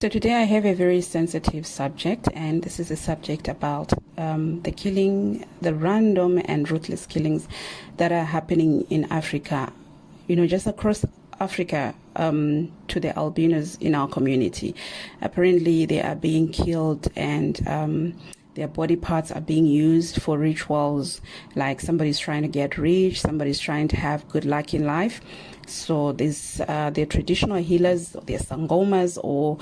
So today I have a very sensitive subject, and this is a subject about the random and ruthless killings that are happening in Africa, just across Africa, to the albinos in our community. Apparently they are being killed, and their body parts are being used for rituals, like somebody's trying to get rich, somebody's trying to have good luck in life. So there's their traditional healers, their sangomas, or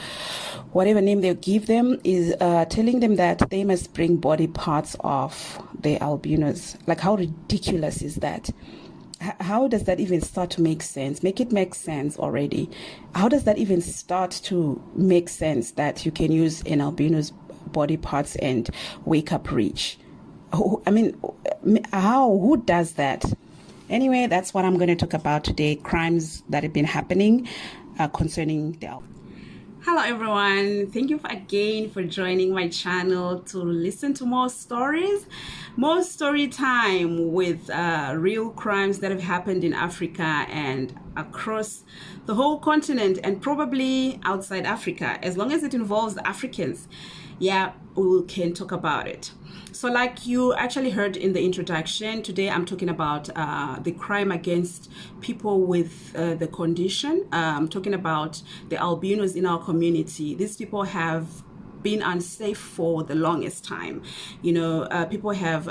whatever name they give them, is telling them that they must bring body parts of the albinos. Like, how ridiculous is that? How does that even start to make sense? Make it make sense already. How does that even start to make sense that you can use an albino's body parts and wake up rich? I mean, how? Who does that? Anyway, that's what I'm going to talk about today, crimes that have been happening concerning the albinos. Hello everyone, thank you again for joining my channel to listen to more stories, more story time with real crimes that have happened in Africa and across the whole continent, and probably outside Africa, as long as it involves Africans. Yeah, we can talk about it. So like you actually heard in the introduction, today I'm talking about the crime against people with the condition. I'm talking about the albinos in our community. These people have been unsafe for the longest time. People have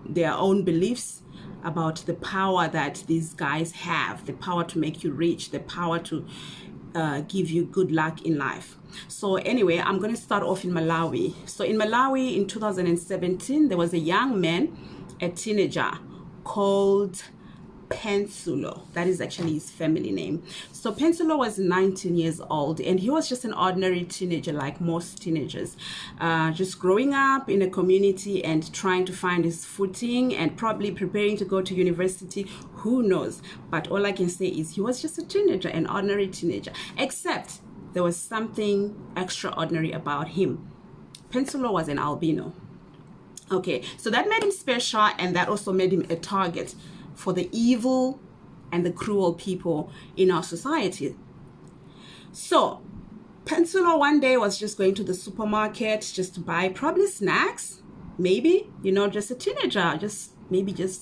their own beliefs about the power that these guys have, the power to make you rich, the power to give you good luck in life. So anyway, I'm going to start off in Malawi. So in Malawi in 2017, there was a young man, a teenager called Pensulo. That is actually his family name. So Pensulo was 19 years old, and he was just an ordinary teenager like most teenagers, just growing up in a community and trying to find his footing and probably preparing to go to university. Who knows? But all I can say is he was just a teenager, an ordinary teenager, except there was something extraordinary about him. Pensulo was an albino. Okay, so that made him special, and that also made him a target for the evil and the cruel people in our society. So Pensulo one day was just going to the supermarket just to buy probably snacks, maybe, just a teenager, just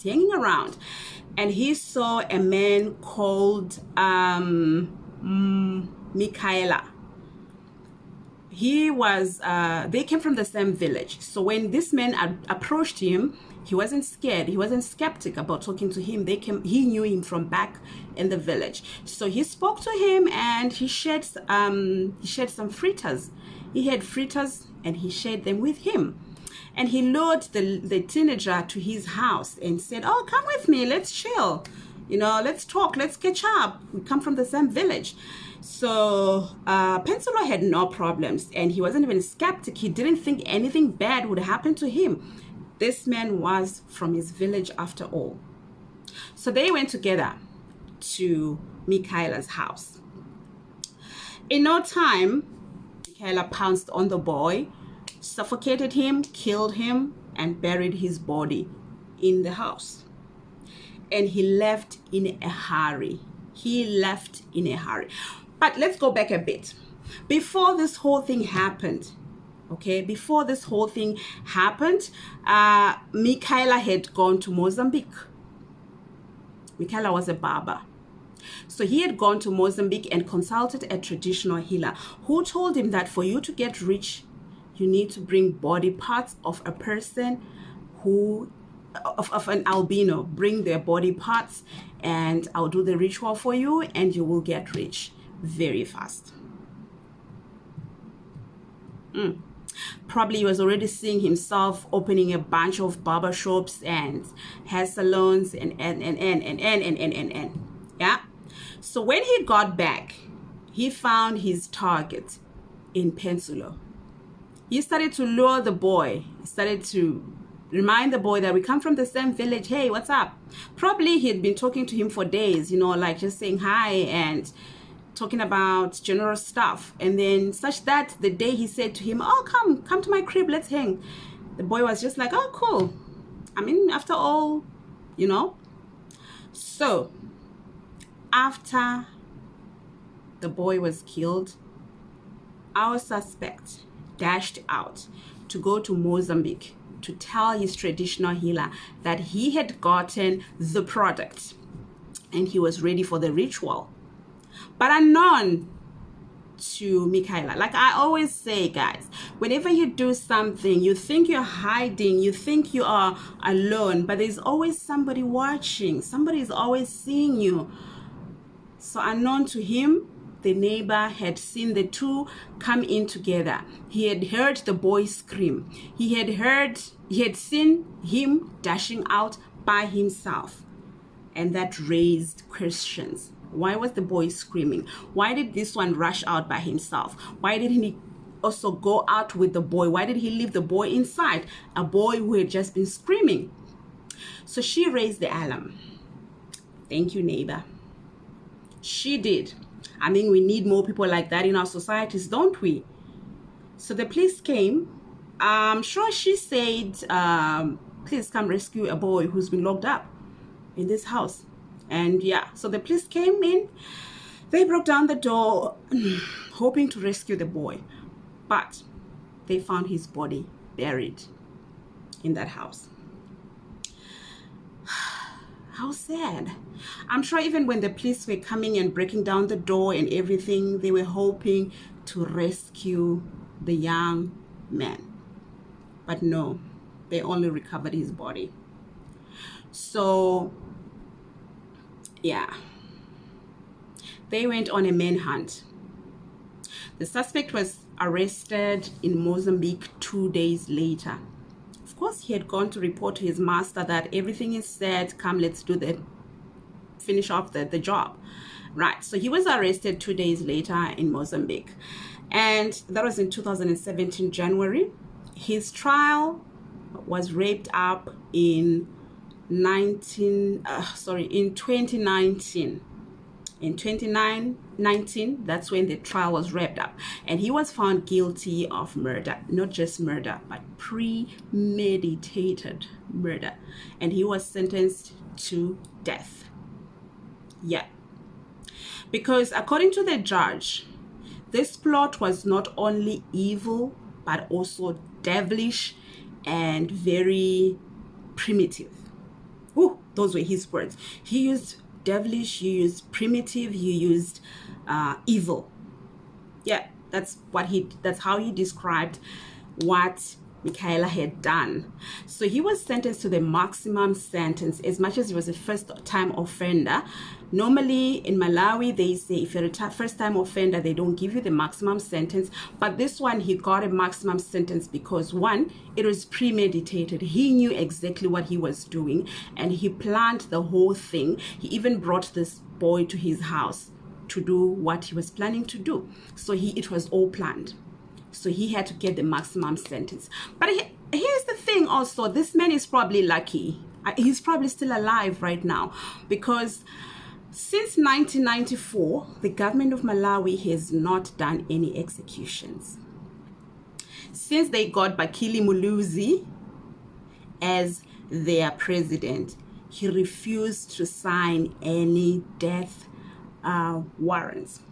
hanging around. And he saw a man called Michaela. They came from the same village. So when this man approached him, he wasn't scared. He wasn't skeptic about talking to him. He knew him from back in the village. So he spoke to him, and he shared some fritters. He had fritters, and he shared them with him. And he lured the teenager to his house and said, "Oh, come with me. Let's chill. Let's talk. Let's catch up. We come from the same village." So Pensulo had no problems, and he wasn't even skeptic. He didn't think anything bad would happen to him. This man was from his village after all. So they went together to Michaela's house. In no time, Michaela pounced on the boy, suffocated him, killed him, and buried his body in the house. And he left in a hurry. But let's go back a bit. Before this whole thing happened, Michaela had gone to Mozambique. Michaela was a barber. So he had gone to Mozambique and consulted a traditional healer who told him that for you to get rich, you need to bring body parts of a person of an albino. Bring their body parts, and I'll do the ritual for you, and you will get rich very fast. Probably he was already seeing himself opening a bunch of barber shops and hair salons and. Yeah. So when he got back, he found his target in Pensulo. He started to lure the boy. He started to remind the boy that we come from the same village. Hey, what's up? Probably he had been talking to him for days, like just saying hi and talking about general stuff. And then such that the day he said to him, "Oh, come to my crib, let's hang," the boy was just like, "Oh, cool. I mean, after all, So after the boy was killed, our suspect dashed out to go to Mozambique to tell his traditional healer that he had gotten the product and he was ready for the ritual. But unknown to Michaela, like I always say, guys, whenever you do something, you think you're hiding, you think you are alone, but there's always somebody watching. Somebody is always seeing you. So unknown to him, the neighbor had seen the two come in together. He had heard the boy scream. He had seen him dashing out by himself. And that raised questions. Why was the boy screaming? Why did this one rush out by himself? Why didn't he also go out with the boy? Why did he leave the boy inside? A boy who had just been screaming. So she raised the alarm. Thank you, neighbor. She did. I mean, we need more people like that in our societies, don't we? So the police came. I'm sure she said, please come rescue a boy who's been locked up in this house. And yeah, so the police came in. They broke down the door, hoping to rescue the boy. But they found his body buried in that house. How sad. I'm sure even when the police were coming and breaking down the door and everything, they were hoping to rescue the young man. But no, they only recovered his body. So, yeah, they went on a manhunt. The suspect was arrested in Mozambique 2 days later. Of course, he had gone to report to his master that everything is set. Come, let's finish off the job. Right, so he was arrested 2 days later in Mozambique. And that was in 2017, January. His trial was wrapped up in 2019. In 2019, that's when the trial was wrapped up. And he was found guilty of murder. Not just murder, but premeditated murder. And he was sentenced to death. Yeah. Because according to the judge, this plot was not only evil, but also devilish and very primitive. Ooh, those were his words. He used devilish, he used primitive, he used evil. Yeah, that's how he described what Michaela had done. So he was sentenced to the maximum sentence, as much as he was a first-time offender. Normally in Malawi, they say if you're a first-time offender, they don't give you the maximum sentence. But this one, he got a maximum sentence because, one, it was premeditated. He knew exactly what he was doing, and he planned the whole thing. He even brought this boy to his house to do what he was planning to do. So it was all planned. So he had to get the maximum sentence. But here's the thing also, this man is probably lucky. He's probably still alive right now, because since 1994, the government of Malawi has not done any executions. Since they got Bakili Muluzi as their president, he refused to sign any death warrants.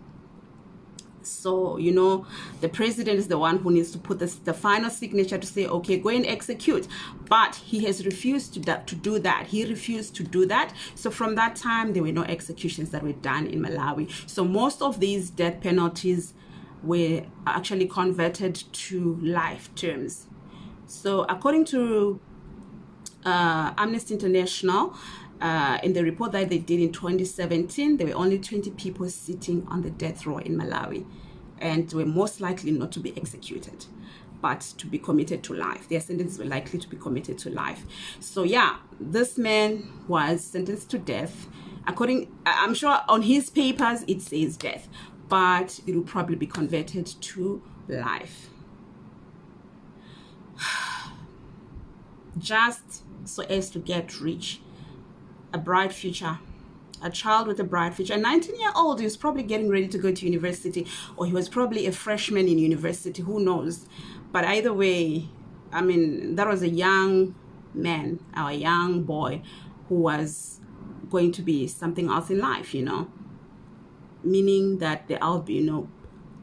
So, you know, the president is the one who needs to put the final signature to say, okay, go and execute. But he has refused to do that. He refused to do that. So from that time, there were no executions that were done in Malawi. So most of these death penalties were actually converted to life terms. So according to Amnesty International, in the report that they did in 2017, there were only 20 people sitting on the death row in Malawi, and were most likely not to be executed, but to be committed to life. Their sentences were likely to be committed to life. So yeah, this man was sentenced to death. I'm sure on his papers it says death, but it will probably be converted to life. Just so as to get rich. A bright future, a child with a bright future. A 19-year-old is probably getting ready to go to university, or he was probably a freshman in university, who knows. But either way, I mean, that was a young man, or a young boy, who was going to be something else in life, you know, meaning that the albino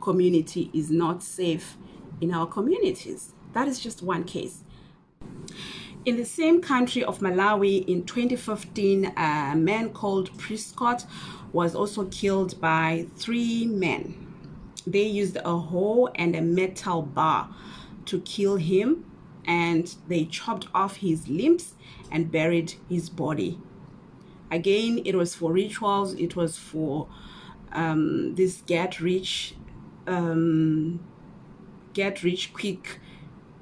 community is not safe in our communities. That is just one case. In the same country of Malawi in 2015, a man called Prescott was also killed by 3 men. They used a hoe and a metal bar to kill him, and they chopped off his limbs and buried his body. Again, it was for rituals. It was for this get rich quick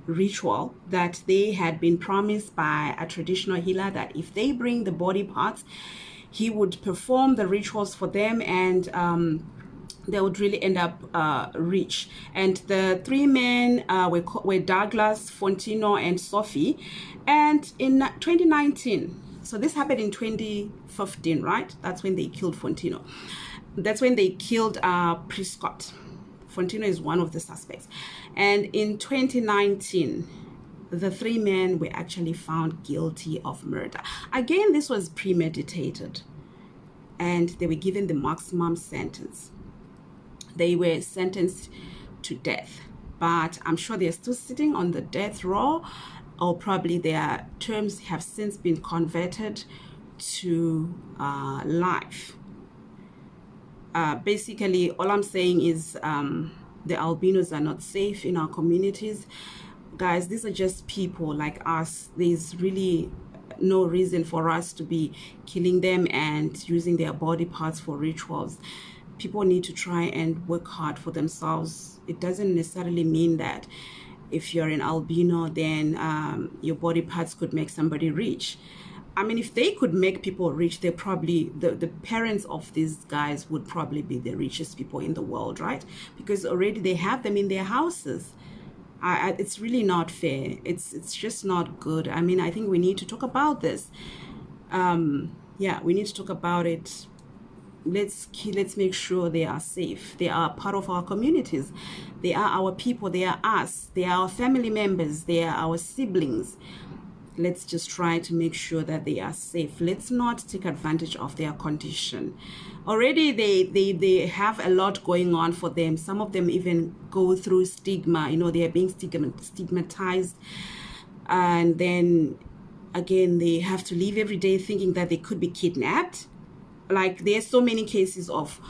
ritual that they had been promised by a traditional healer, that if they bring the body parts, he would perform the rituals for them, and they would really end up rich. And the 3 men were Douglas, Fontino, and Sophie. And in 2019, so this happened in 2015, right? That's when they killed Fontino. That's when they killed Prescott. Fontino is one of the suspects. And in 2019, the 3 men were actually found guilty of murder. Again, this was premeditated, and they were given the maximum sentence. They were sentenced to death, but I'm sure they're still sitting on the death row, or probably their terms have since been converted to life. Basically, all I'm saying is the albinos are not safe in our communities. Guys, these are just people like us. There's really no reason for us to be killing them and using their body parts for rituals. People need to try and work hard for themselves. It doesn't necessarily mean that if you're an albino, then your body parts could make somebody rich. I mean, if they could make people rich, they probably, the parents of these guys would probably be the richest people in the world, right? Because already they have them in their houses. It's really not fair. It's just not good. I mean, I think we need to talk about this. Yeah, we need to talk about it. Let's make sure they are safe. They are part of our communities. They are our people. They are us. They are our family members. They are our siblings. Let's just try to make sure that they are safe. Let's not take advantage of their condition. Already they have a lot going on for them. Some of them even go through stigma. You know, they are being stigmatized. And then again, they have to live every day thinking that they could be kidnapped. Like, there's so many cases of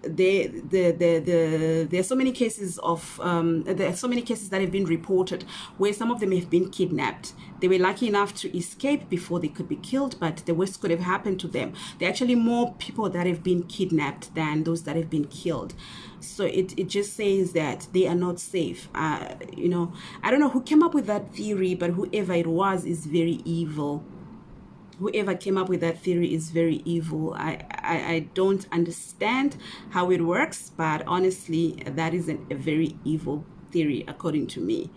there's so many cases of there are so many cases that have been reported where some of them have been kidnapped. They were lucky enough to escape before they could be killed, but the worst could have happened to them. There are actually more people that have been kidnapped than those that have been killed. So it just says that they are not safe. You know, I don't know who came up with that theory, but whoever it was is very evil. Whoever came up with that theory is very evil. I don't understand how it works, but honestly, that is a very evil theory according to me.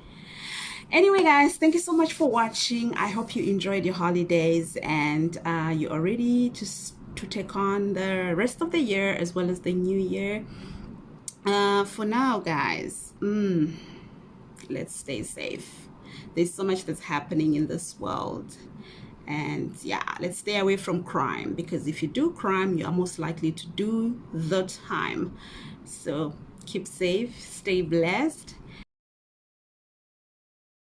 Anyway, guys, thank you so much for watching. I hope you enjoyed your holidays and you are ready to take on the rest of the year as well as the new year. For now, guys, let's stay safe. There's so much that's happening in this world. And yeah, let's stay away from crime, because if you do crime, you are most likely to do the time. So keep safe, stay blessed,